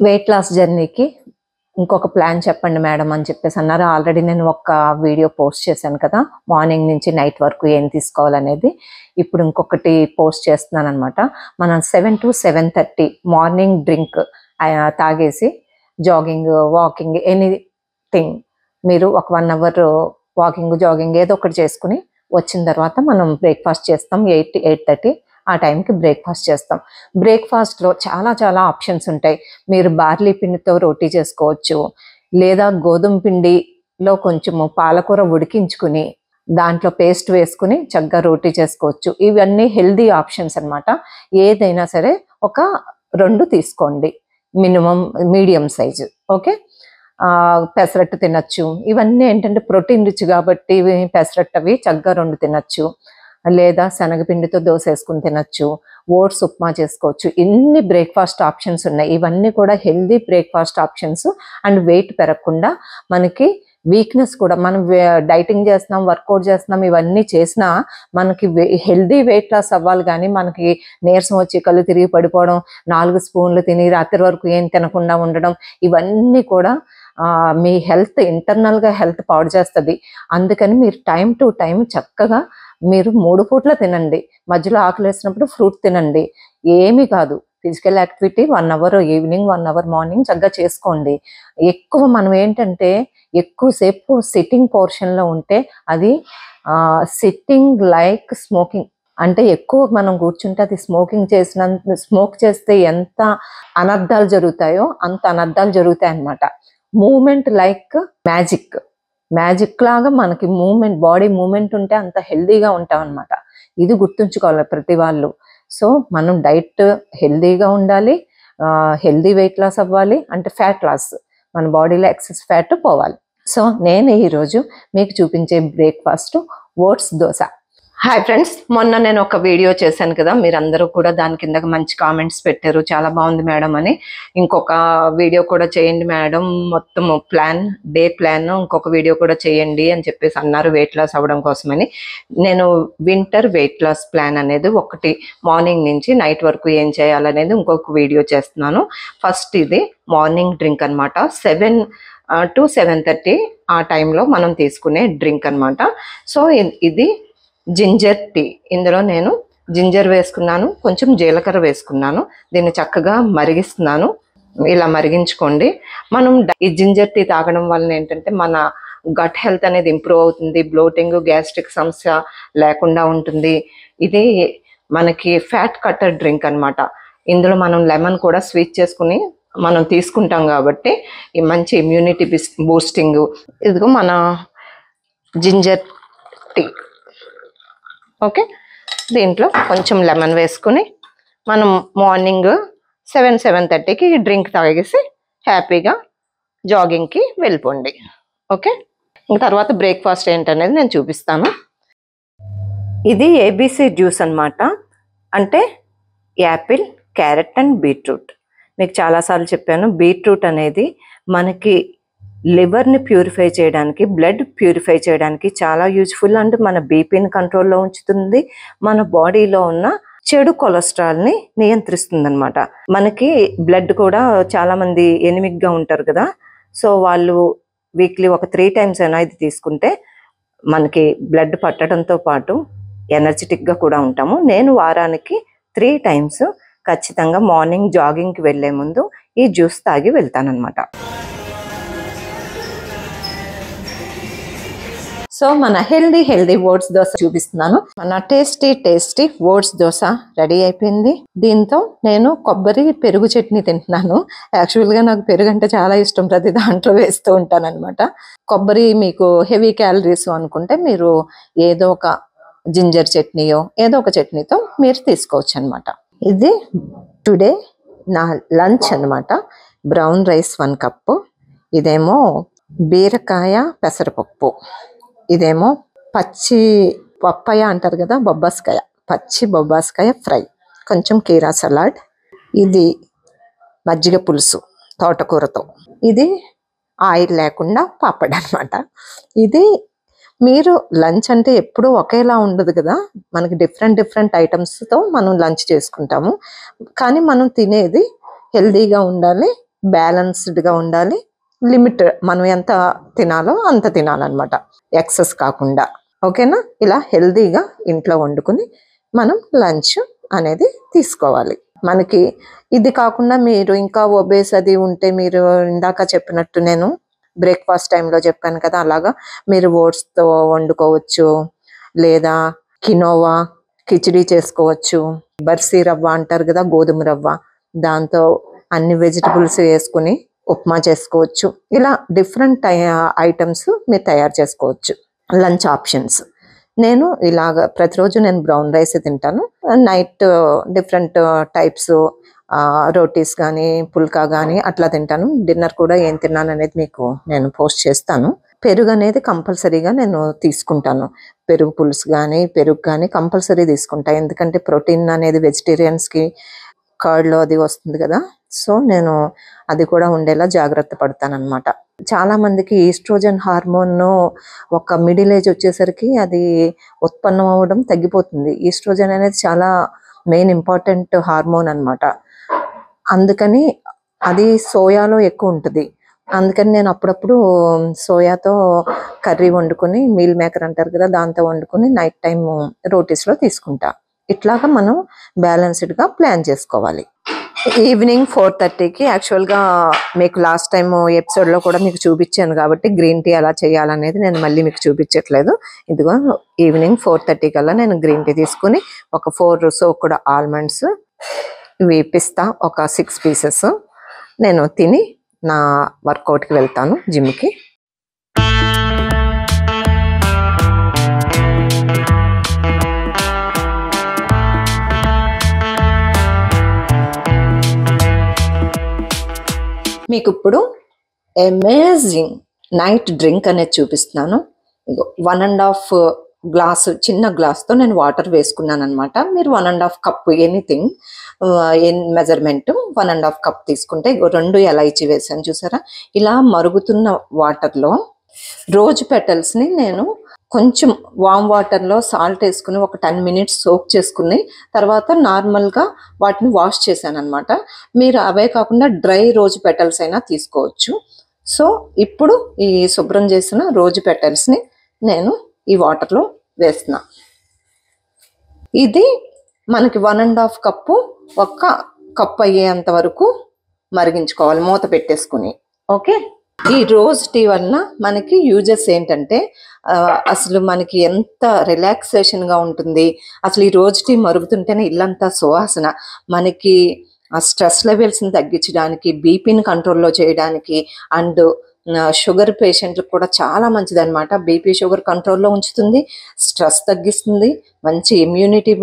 Weight loss జర్నీకి ఇంకొక plan చెప్పండి madam అని చెప్పేసి అన్నారు. ఆల్రెడీ నేను ఒక వీడియో పోస్ట్ చేశాను కదా, మార్నింగ్ నుంచి నైట్ వరకు ఏం తీసుకోవాలనేది. ఇప్పుడు ఇంకొకటి పోస్ట్ చేస్తున్నాను అనమాట. మనం 7 to 7:30 మార్నింగ్ డ్రింక్ తాగేసి జాగింగ్, వాకింగ్, ఎనీథింగ్ మీరు ఒక 1 అవర్ వాకింగ్, జాగింగ్ ఏదో ఒకటి చేసుకుని వచ్చిన తర్వాత మనం బ్రేక్ఫాస్ట్ చేస్తాం. 8 to 8:30 ఆ టైంకి బ్రేక్ఫాస్ట్ చేస్తాం. బ్రేక్ఫాస్ట్లో చాలా ఆప్షన్స్ ఉంటాయి. మీరు బార్లీ పిండితో రోటీ చేసుకోవచ్చు, లేదా గోధుమ పిండిలో కొంచెము పాలకూర ఉడికించుకుని దాంట్లో పేస్ట్ వేసుకుని చక్కగా రోటీ చేసుకోవచ్చు. ఇవన్నీ హెల్దీ ఆప్షన్స్ అన్నమాట. ఏదైనా సరే ఒక 2 తీసుకోండి, minimum medium size. Okay, pesarattu తినచ్చు. ఇవన్నీ ఏంటంటే ప్రోటీన్ రిచ్ కాబట్టి పెసరట్టు అవి చక్కగా 2 తినచ్చు. లేదా శనగపిండితో దోశ వేసుకుని తినచ్చు, ఓట్స్ ఉప్మా చేసుకోవచ్చు. ఇన్ని బ్రేక్ఫాస్ట్ ఆప్షన్స్ ఉన్నాయి. ఇవన్నీ కూడా healthy breakfast options. And weight పెరగకుండా మనకి వీక్నెస్ కూడా, మనం డైటింగ్ చేస్తున్నాం, వర్కౌట్ చేస్తున్నాం, ఇవన్నీ చేసినా మనకి హెల్దీ వెయిట్ లాస్ అవ్వాలి. కానీ మనకి నీరసం వచ్చి కళ్ళు తిరిగి పడిపోవడం, 4 స్పూన్లు తిని రాత్రి వరకు ఏం తినకుండా ఉండడం, ఇవన్నీ కూడా మీ హెల్త్, ఇంటర్నల్గా హెల్త్ పాడు చేస్తుంది. అందుకని మీరు టైం టు టైం చక్కగా మీరు 3 పూట్ల తినండి. మధ్యలో ఆకలి వేసినప్పుడు ఫ్రూట్ తినండి. ఏమీ కాదు, physical activity 1 hour evening, 1 hour morning చక్కగా చేసుకోండి. ఎక్కువ మనం ఏంటంటే ఎక్కువసేపు సిట్టింగ్ పోర్షన్లో ఉంటే అది సిట్టింగ్ లైక్ స్మోకింగ్, అంటే ఎక్కువ మనం కూర్చుంటే అది స్మోక్ చేస్తే ఎంత అనర్థాలు జరుగుతాయో అంత అనర్థాలు జరుగుతాయి అన్నమాట. మూమెంట్ లైక్ మ్యాజిక్ లాగా మనకి బాడీ మూమెంట్ ఉంటే అంత హెల్దీగా ఉంటాం అనమాట. ఇది గుర్తుంచుకోవాలి ప్రతి వాళ్ళు. సో మనం డైట్ హెల్దీగా ఉండాలి, హెల్దీ వెయిట్ లాస్ అవ్వాలి, అంటే ఫ్యాట్ లాస్, మన బాడీలో ఎక్సెస్ ఫ్యాట్ పోవాలి. సో నేను ఈరోజు మీకు చూపించే breakfast oats dosa. Hi friends, మొన్న నేను ఒక వీడియో చేశాను కదా, మీరందరూ కూడా దాని కింద మంచి కామెంట్స్ పెట్టారు, చాలా బాగుంది మేడం అని. ఇంకొక వీడియో కూడా చేయండి మేడం, మొత్తం డే ప్లాన్ ఇంకొక వీడియో కూడా చేయండి అని చెప్పేసి అన్నారు వెయిట్ లాస్ అవ్వడం కోసమని. నేను వింటర్ వెయిట్ లాస్ ప్లాన్ అనేది ఒకటి, మార్నింగ్ నుంచి నైట్ వరకు ఏం చేయాలనేది ఇంకొక వీడియో చేస్తున్నాను. ఫస్ట్ ఇది మార్నింగ్ డ్రింక్ అనమాట. 7 to 7:30 ఆ టైంలో మనం తీసుకునే డ్రింక్ అనమాట. సో ఇది జింజర్ టీ. ఇందులో నేను జింజర్ వేసుకున్నాను, కొంచెం జీలకర్ర వేసుకున్నాను. దీన్ని చక్కగా మరిగిస్తున్నాను. ఇలా మరిగించుకోండి. మనం ఈ జింజర్ టీ తాగడం వలన ఏంటంటే మన గట్ హెల్త్ అనేది ఇంప్రూవ్ అవుతుంది, బ్లోటింగ్, గ్యాస్ట్రిక్ సమస్య లేకుండా ఉంటుంది. ఇది మనకి ఫ్యాట్ కట్టర్ డ్రింక్ అనమాట. ఇందులో మనం లెమన్ కూడా స్వీట్ చేసుకుని మనం తీసుకుంటాం కాబట్టి ఈ మంచి ఇమ్యూనిటీ బూస్టింగ్. ఇదిగో మన జింజర్ టీ. ఓకే, దీంట్లో కొంచెం లెమన్ వేసుకుని మనం మార్నింగ్ 7:30కి డ్రింక్ తాగేసి హ్యాపీగా జాగింగ్కి వెళ్ళిపోండి. ఓకే, ఇంక తర్వాత బ్రేక్ఫాస్ట్ ఏంటనేది నేను చూపిస్తాను. ఇది ఏబీసీ జ్యూస్ అనమాట. అంటే యాపిల్, క్యారెట్ అండ్ బీట్రూట్. మీకు చాలాసార్లు చెప్పాను, బీట్రూట్ అనేది మనకి లివర్ని ప్యూరిఫై చేయడానికి, బ్లడ్ ప్యూరిఫై చేయడానికి చాలా యూజ్ఫుల్. అండ్ మన బీపీని కంట్రోల్లో ఉంచుతుంది, మన బాడీలో ఉన్న చెడు కొలెస్ట్రాల్ని నియంత్రిస్తుంది అనమాట. మనకి బ్లడ్ కూడా చాలామంది ఎనిమిక్గా ఉంటారు కదా, సో వాళ్ళు వీక్లీ ఒక 3 times అయినా ఇది తీసుకుంటే మనకి బ్లడ్ పట్టడంతో పాటు ఎనర్జెటిక్గా కూడా ఉంటాము. నేను వారానికి 3 times ఖచ్చితంగా మార్నింగ్ జాగింగ్కి వెళ్ళే ముందు ఈ జ్యూస్ తాగి వెళ్తానమాట. సో మన హెల్దీ ఓట్స్ దోశ చూపిస్తున్నాను. మన టేస్టీ ఓట్స్ దోశ రెడీ అయిపోయింది. దీంతో నేను కొబ్బరి పెరుగు చట్నీ తింటున్నాను. యాక్చువల్గా నాకు పెరుగు అంటే చాలా ఇష్టం, ప్రతి దాంట్లో వేస్తూ ఉంటాను అనమాట. కొబ్బరి మీకు హెవీ క్యాలరీస్ అనుకుంటే మీరు ఏదో ఒక జింజర్ చట్నీయో ఏదో ఒక చట్నీతో మీరు తీసుకోవచ్చు అనమాట. ఇది టుడే నా లంచ్ అనమాట. బ్రౌన్ రైస్ 1 కప్పు, ఇదేమో బీరకాయ పెసరపప్పు, ఇదేమో పచ్చి పప్పాయ అంటారు కదా, బొబ్బాస్కాయ, పచ్చి బొబ్బాస్కాయ ఫ్రై, కొంచెం కీరా సలాడ్, ఇది మజ్జిగ పులుసు తోటకూరతో, ఇది ఆయిల్ లేకుండా పాపడ్ అనమాట. ఇది మీరు లంచ్ అంటే ఎప్పుడూ ఒకేలా ఉండదు కదా, మనకి డిఫరెంట్ ఐటమ్స్తో మనం లంచ్ చేసుకుంటాము. కానీ మనం తినేది హెల్దీగా ఉండాలి, బ్యాలెన్స్డ్గా ఉండాలి. లిమిట్ మనం ఎంత తినాలో అంత తినాలన్నమాట, ఎక్సెస్ కాకుండా. ఓకేనా? ఇలా హెల్దీగా ఇంట్లో వండుకుని మనం లంచ్ అనేది తీసుకోవాలి. మనకి ఇది కాకుండా మీరు ఇంకా ఒబేస్ అది ఉంటే, మీరు ఇందాక చెప్పినట్టు నేను బ్రేక్ఫాస్ట్ టైంలో చెప్పాను కదా, అలాగా మీరు ఓట్స్తో వండుకోవచ్చు, లేదా కినోవా కిచిడి చేసుకోవచ్చు. బర్సీ రవ్వ అంటారు కదా, గోధుమ రవ్వ, దాంతో అన్ని వెజిటబుల్స్ వేసుకుని ఉప్మా చేసుకోవచ్చు. ఇలా డిఫరెంట్ ఐటమ్స్ మీరు తయారు చేసుకోవచ్చు లంచ్ ఆప్షన్స్. నేను ఇలాగ ప్రతిరోజు నేను బ్రౌన్ రైస్ తింటాను. నైట్ డిఫరెంట్ టైప్స్ రోటీస్ కానీ పుల్కా కానీ అట్లా తింటాను. డిన్నర్ కూడా ఏం తిన్నాను అనేది మీకు నేను పోస్ట్ చేస్తాను. పెరుగు అనేది కంపల్సరీగా నేను తీసుకుంటాను. పెరుగు పులుసు కానీ పెరుగు కానీ కంపల్సరీ తీసుకుంటాను. ఎందుకంటే ప్రోటీన్ అనేది వెజిటేరియన్స్కి కర్డ్లో అది వస్తుంది కదా, సో నేను అది కూడా ఉండేలా జాగ్రత్త పడతాను అనమాట. చాలా మందికి ఈస్ట్రోజన్ హార్మోన్ ఒక మిడిల్ ఏజ్ వచ్చేసరికి అది ఉత్పన్నం అవ్వడం తగ్గిపోతుంది. ఈస్ట్రోజన్ అనేది చాలా మెయిన్ ఇంపార్టెంట్ హార్మోన్ అనమాట. అందుకని అది సోయాలో ఎక్కువ ఉంటుంది. అందుకని నేను అప్పుడప్పుడు సోయాతో కర్రీ వండుకొని, మీల్ మేకర్ అంటారు కదా, దాంతో వండుకొని నైట్ టైం రోటీస్లో తీసుకుంటా. ఇట్లాగా మనం బ్యాలెన్స్డ్గా ప్లాన్ చేసుకోవాలి. ఈవినింగ్ 4:30కి యాక్చువల్గా మీకు లాస్ట్ టైం ఎపిసోడ్లో కూడా మీకు చూపించాను కాబట్టి గ్రీన్ టీ ఎలా చేయాలనేది నేను మళ్ళీ మీకు చూపించట్లేదు. ఇదిగో ఈవినింగ్ 4:30 కల్లా నేను గ్రీన్ టీ తీసుకుని ఒక 4 సోక్డ్ ఆల్మండ్స్, ఇవి పిస్తా ఒక 6 పీసెస్ నేను తిని నా వర్కౌట్కి వెళ్తాను, జిమ్కి. మీకు ఇప్పుడు అమేజింగ్ నైట్ డ్రింక్ అనేది చూపిస్తున్నాను. 1.5 గ్లాస్, చిన్న గ్లాస్తో నేను వాటర్ వేసుకున్నాను అనమాట. మీరు 1.5 కప్ ఎనీథింగ్ మెజర్మెంట్ 1.5 కప్ తీసుకుంటే 2 ఎలైచి వేసాను చూసారా. ఇలా మరుగుతున్న వాటర్లో రోజ్ పెటల్స్ని నేను కొంచెం వామ్ వాటర్లో సాల్ట్ వేసుకుని ఒక 10 మినిట్స్ సోక్ చేసుకుని తర్వాత నార్మల్గా వాటిని వాష్ చేశాను అనమాట. మీరు అవే కాకుండా డ్రై రోజ్ పెటల్స్ అయినా తీసుకోవచ్చు. సో ఇప్పుడు ఈ శుభ్రం చేసిన రోజ్ పెటల్స్ని నేను ఈ వాటర్లో వేస్తున్నా. ఇది మనకి 1.5 కప్పు, 1 కప్ అయ్యేంత వరకు మరిగించుకోవాలి మూత పెట్టేసుకుని. ఓకే, ఈ రోజ్ టీ వలన మనకి యూజెస్ ఏంటంటే అసలు మనకి ఎంత రిలాక్సేషన్గా ఉంటుంది. అసలు ఈ రోజ్ టీ మరుగుతుంటేనే ఇల్లంతా సువాసన. మనకి ఆ స్ట్రెస్ లెవెల్స్ని తగ్గించడానికి, బీపీని కంట్రోల్లో చేయడానికి, అండ్ షుగర్ పేషెంట్లకు కూడా చాలా మంచిది అనమాట. బీపీ షుగర్ కంట్రోల్లో ఉంచుతుంది, స్ట్రెస్ తగ్గిస్తుంది, మంచి ఇమ్యూనిటీ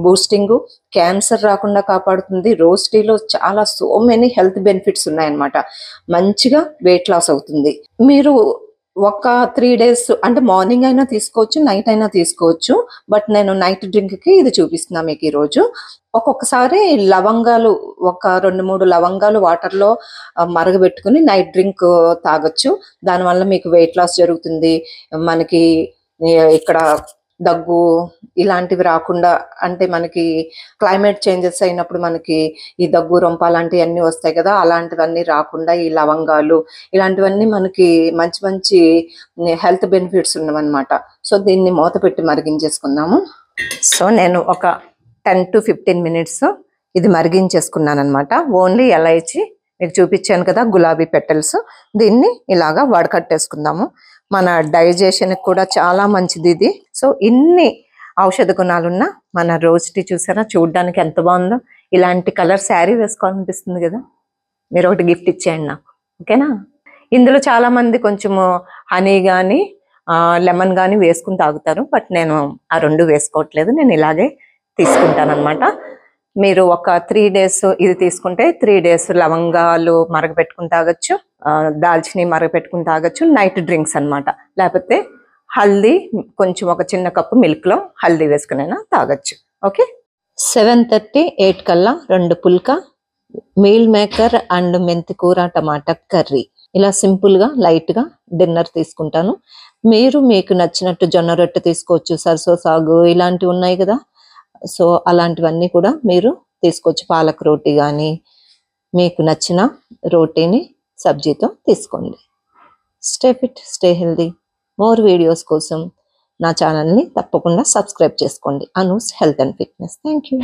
బూస్టింగ్, క్యాన్సర్ రాకుండా కాపాడుతుంది. రోజ్ టీలో చాలా సో మెనీ హెల్త్ బెనిఫిట్స్ ఉన్నాయన్నమాట. మంచిగా వెయిట్ లాస్ అవుతుంది. మీరు ఒక 3 days అంటే మార్నింగ్ అయినా తీసుకోవచ్చు, నైట్ అయినా తీసుకోవచ్చు. బట్ నేను నైట్ డ్రింక్కి ఇది చూపిస్తున్నా మీకు ఈరోజు. ఒక్కొక్కసారి లవంగాలు, ఒక 2-3 లవంగాలు వాటర్లో మరగబెట్టుకుని నైట్ డ్రింక్ తాగొచ్చు. దానివల్ల మీకు వెయిట్ లాస్ జరుగుతుంది. మనకి ఇక్కడ దగ్గు ఇలాంటివి రాకుండా, అంటే మనకి క్లైమేట్ చేంజెస్ అయినప్పుడు మనకి ఈ దగ్గు, రొంప అలాంటివన్నీ వస్తాయి కదా, అలాంటివన్నీ రాకుండా ఈ లవంగాలు ఇలాంటివన్నీ మనకి మంచి మంచి హెల్త్ బెనిఫిట్స్ ఉన్నవన్నమాట. సో దీన్ని మూత పెట్టి మరిగించేసుకుందాము. సో నేను ఒక 10 to 15 minutes ఇది మరిగించేసుకున్నాను అనమాట. ఓన్లీ ఎలైచి మీకు చూపించాను కదా, గులాబీ పెటల్స్, దీన్ని ఇలాగా వడకట్టేసుకుందాము. మన డైజెషన్కి కూడా చాలా మంచిది ఇది. సో ఇన్ని ఔషధ గుణాలున్న మన రోజ్ టీ చూసారా, చూడడానికి ఎంత బాగుందో. ఇలాంటి కలర్ శారీ వేసుకోవాలనిపిస్తుంది కదా. మీరు ఒకటి గిఫ్ట్ ఇచ్చేయండి నాకు, ఓకేనా? ఇందులో చాలా మంది కొంచెము హనీ కానీ లెమన్ కానీ వేసుకుని తాగుతారు. బట్ నేను ఆ 2 వేసుకోవట్లేదు, నేను ఇలాగే తీసుకుంటాను అనమాట. మీరు ఒక 3 days ఇది తీసుకుంటే 3 days లవంగాలు మరగపెట్టుకుని తాగొచ్చు, దాల్చిని మరగపెట్టుకుని తాగొచ్చు. నైట్ డ్రింక్స్ అనమాట. లేకపోతే హల్దీ కొంచెం ఒక చిన్న కప్పు మిల్క్లో హల్దీ వేసుకునైనా తాగొచ్చు. ఓకే, 7:30, 8 కల్లా 2 పుల్కా, మీల్ మేకర్ అండ్ మెంతి కూర టమాటా కర్రీ, ఇలా సింపుల్గా లైట్గా డిన్నర్ తీసుకుంటాను. మీరు మీకు నచ్చినట్టు జొన్న రొట్టె తీసుకోవచ్చు, సర్సో సాగు ఇలాంటివి ఉన్నాయి కదా, సో అలాంటివన్నీ కూడా మీరు తీసుకోవచ్చు. పాలక్ రోటీ కానీ మీకు నచ్చిన రోటీని సబ్జీతో తీసుకోండి. Stay fit, stay healthy. More videos కోసం నా ఛానల్ని తప్పకుండా సబ్స్క్రైబ్ చేసుకోండి. అనూస్ health and fitness. Thank you.